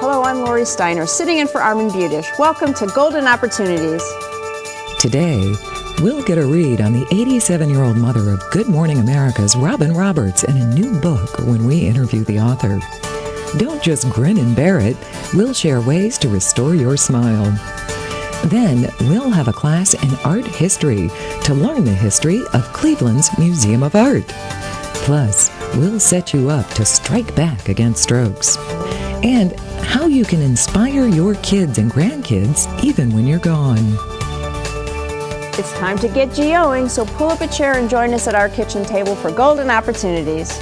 Hello, I'm Lori Steiner, sitting in for Armin Budish. Welcome to Golden Opportunities. Today, we'll get a read on the 87-year-old mother of Good Morning America's Robin Roberts in a new book when we interview the author. Don't just grin and bear it. We'll share ways to restore your smile. Then, we'll have a class in art history to learn the history of Cleveland's Museum of Art. Plus, we'll set you up to strike back against strokes. And how you can inspire your kids and grandkids even when you're gone. It's time to get geoing, so pull up a chair and join us at our kitchen table for Golden Opportunities.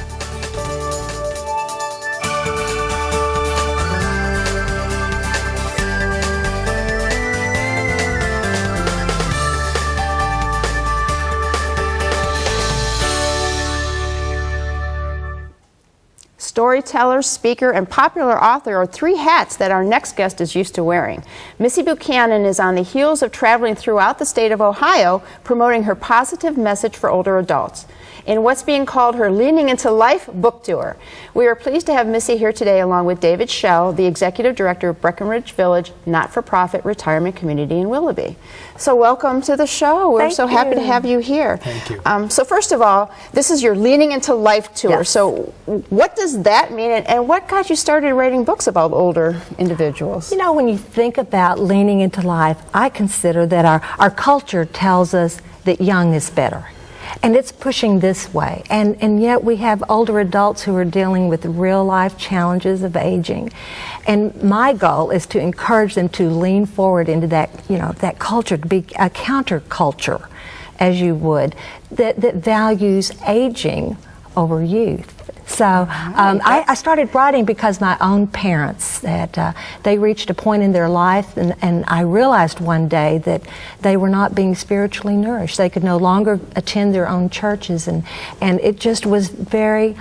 Storyteller, speaker, and popular author are three hats that our next guest is used to wearing. Missy Buchanan is on the heels of traveling throughout the state of Ohio, promoting her positive message for older adults in what's being called her Leaning into Life book tour. We are pleased to have Missy here today along with David Schell, the Executive Director of Breckenridge Village Not-for-Profit Retirement Community in Willoughby. So welcome to the show. We're so happy to have you here. Thank you. So first of all, this is your Leaning into Life tour. Yes. So what does that mean, and what got you started writing books about older individuals? You know, when you think about leaning into life, I consider that our culture tells us that young is better. And it's pushing this way. And yet we have older adults who are dealing with real life challenges of aging. And my goal is to encourage them to lean forward into that, you know, that culture, to be a counterculture, as you would, that values aging over youth. So I started writing because my own parents, that they reached a point in their life, and I realized one day that they were not being spiritually nourished. They could no longer attend their own churches, and it just was very...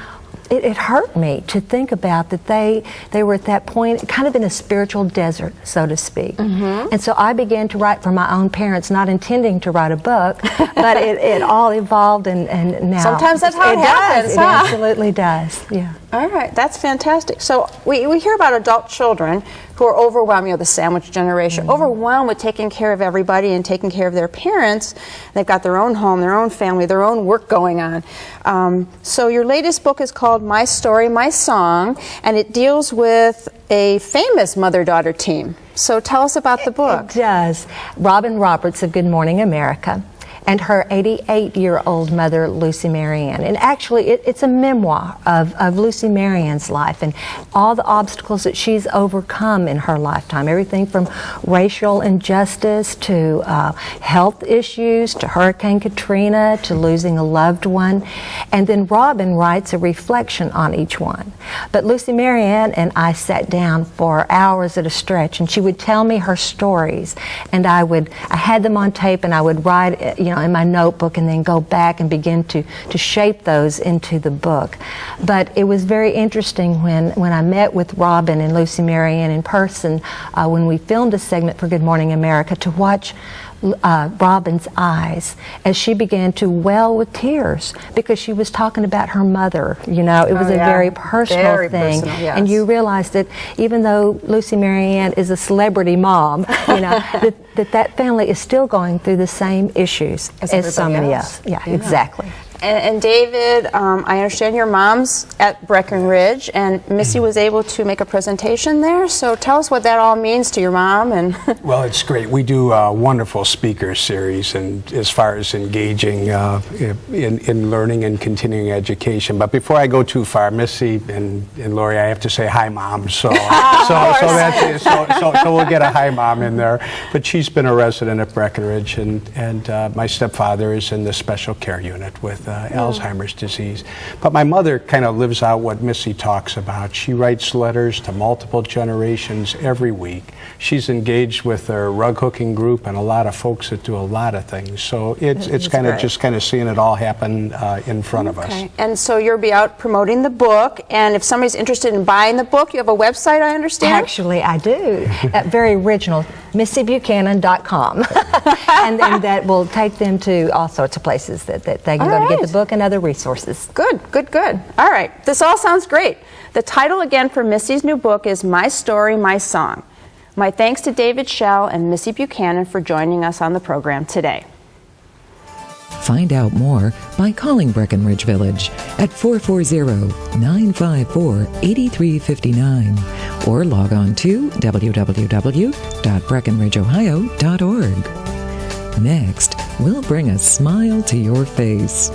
It hurt me to think about that they were at that point kind of in a spiritual desert, so to speak. Mm-hmm. And so I began to write for my own parents, not intending to write a book, but it all evolved, and now... Sometimes that's how it happens, It absolutely does, yeah. All right, that's fantastic. So we hear about adult children who are overwhelmed, you know, the sandwich generation, overwhelmed with taking care of everybody and taking care of their parents. They've got their own home, their own family, their own work going on. So your latest book is called My Story, My Song, and it deals with a famous mother-daughter team. So tell us about the book. It does. Robin Roberts of Good Morning America and her 88-year-old mother, Lucy Marianne. And actually, it's a memoir of Lucy Marianne's life and all the obstacles that she's overcome in her lifetime. Everything from racial injustice to health issues, to Hurricane Katrina, to losing a loved one. And then Robin writes a reflection on each one. But Lucy Marianne and I sat down for hours at a stretch, and she would tell me her stories. And I had them on tape, and I would write, you know, in my notebook, and then go back and begin to shape those into the book. But it was very interesting when I met with Robin and Lucy Marianne in person when we filmed a segment for Good Morning America, to watch Robin's eyes as she began to well with tears because she was talking about her mother. You know, it was a very personal thing. Personal, yes. And you realize that even though Lucy Marianne is a celebrity mom, you know, that family is still going through the same issues as so many else. Yeah, exactly. And David, I understand your mom's at Breckenridge, and Missy was able to make a presentation there. So tell us what that all means to your mom. And Well, it's great. We do a wonderful speaker series, and as far as engaging in learning and continuing education. But before I go too far, Missy and Lori, I have to say hi, Mom. So we'll get a hi, Mom, in there. But she's been a resident at Breckenridge, and my stepfather is in the special care unit with Alzheimer's disease. But my mother kind of lives out what Missy talks about. She writes letters to multiple generations every week. She's engaged with her rug hooking group and a lot of folks that do a lot of things. So it's kind of just kind of seeing it all happen in front of us. And so you'll be out promoting the book, and if somebody's interested in buying the book, you have a website, I understand? Actually, I do. Very original, MissyBuchanan.com. and that will take them to all sorts of places that they can go to get the book and other resources. Good, good, good. All right, this all sounds great. The title again for Missy's new book is My Story, My Song. My thanks to David Schell and Missy Buchanan for joining us on the program today. Find out more by calling Breckenridge Village at 440-954-8359 or log on to www.breckenridgeohio.org. Next, we'll bring a smile to your face.